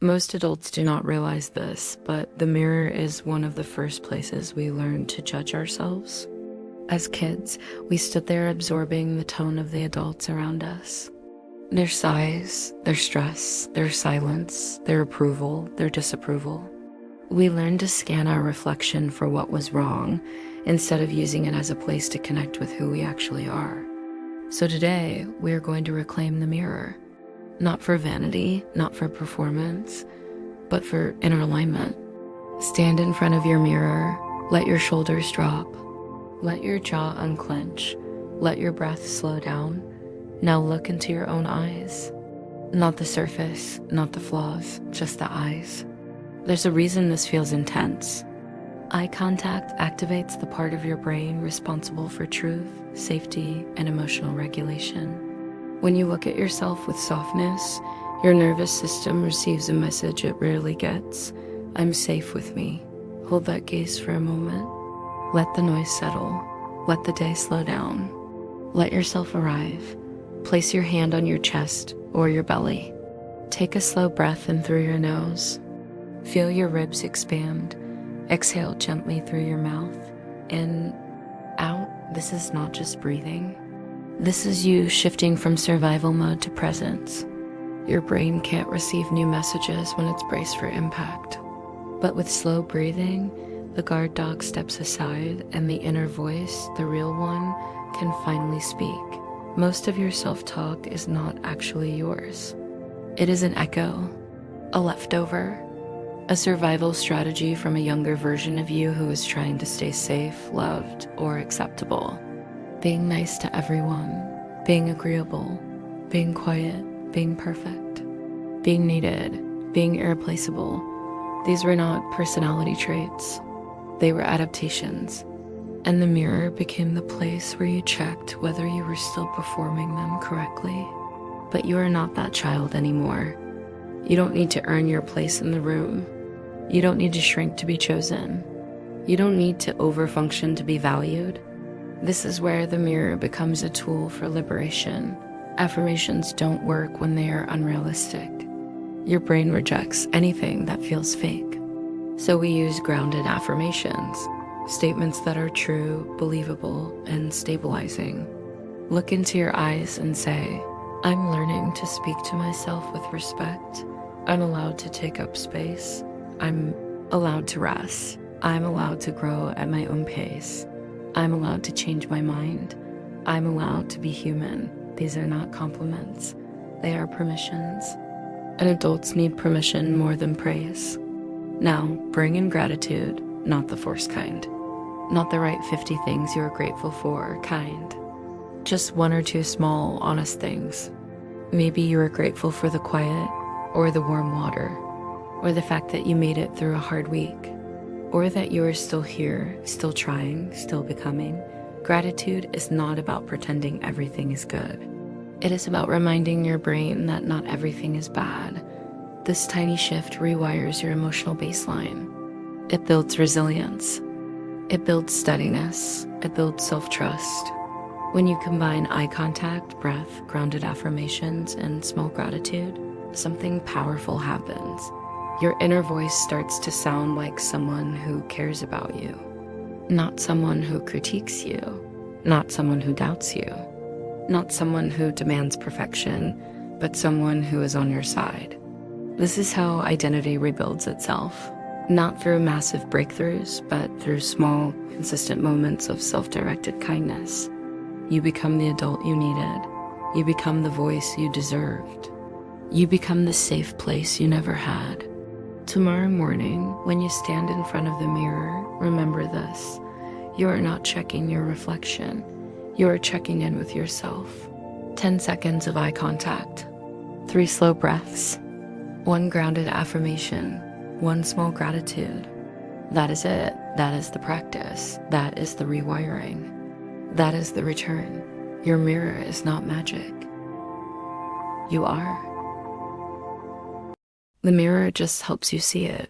Most adults do not realize this, but the mirror is one of the first places we learn to judge ourselves. As kids, we stood there absorbing the tone of the adults around us. Their sighs, their stress, their silence, their approval, their disapproval. We learned to scan our reflection for what was wrong, instead of using it as a place to connect with who we actually are. So today, we are going to reclaim the mirror. Not for vanity, not for performance, but for inner alignment. Stand in front of your mirror, let your shoulders drop, let your jaw unclench, let your breath slow down. Now look into your own eyes. Not the surface, not the flaws, just the eyes. There's a reason this feels intense. Eye contact activates the part of your brain responsible for truth, safety, and emotional regulation. When you look at yourself with softness, your nervous system receives a message it rarely gets. I'm safe with me. Hold that gaze for a moment. Let the noise settle. Let the day slow down. Let yourself arrive. Place your hand on your chest or your belly. Take a slow breath in through your nose. Feel your ribs expand. Exhale gently through your mouth. In, out. This is not just breathing. This is you shifting from survival mode to presence. Your brain can't receive new messages when it's braced for impact. But with slow breathing, the guard dog steps aside and the inner voice, the real one, can finally speak. Most of your self-talk is not actually yours. It is an echo, a leftover, a survival strategy from a younger version of you who is trying to stay safe, loved, or acceptable. Being nice to everyone, being agreeable, being quiet, being perfect, being needed, being irreplaceable. These were not personality traits. They were adaptations. And the mirror became the place where you checked whether you were still performing them correctly. But you are not that child anymore. You don't need to earn your place in the room. You don't need to shrink to be chosen. You don't need to overfunction to be valued. This is where the mirror becomes a tool for liberation. Affirmations don't work when they are unrealistic. Your brain rejects anything that feels fake. So we use grounded affirmations, statements that are true, believable, and stabilizing. Look into your eyes and say, I'm learning to speak to myself with respect. I'm allowed to take up space. I'm allowed to rest. I'm allowed to grow at my own pace. I'm allowed to change my mind. I'm allowed to be human. These are not compliments. They are permissions. And adults need permission more than praise. Now, bring in gratitude, not the forced kind. Not the right 50 things you are grateful for kind. Just one or two small, honest things. Maybe you are grateful for the quiet, or the warm water, or the fact that you made it through a hard week, or that you are still here, still trying, still becoming. Gratitude is not about pretending everything is good. It is about reminding your brain that not everything is bad. This tiny shift rewires your emotional baseline. It builds resilience. It builds steadiness. It builds self-trust. When you combine eye contact, breath, grounded affirmations, and small gratitude, something powerful happens. Your inner voice starts to sound like someone who cares about you. Not someone who critiques you. Not someone who doubts you. Not someone who demands perfection, but someone who is on your side. This is how identity rebuilds itself. Not through massive breakthroughs, but through small, consistent moments of self-directed kindness. You become the adult you needed. You become the voice you deserved. You become the safe place you never had. Tomorrow morning, when you stand in front of the mirror, remember this. You are not checking your reflection. You are checking in with yourself. 10 seconds of eye contact. 3 slow breaths. 1 grounded affirmation. 1 small gratitude. That is it. That is the practice. That is the rewiring. That is the return. Your mirror is not magic. You are. The mirror just helps you see it.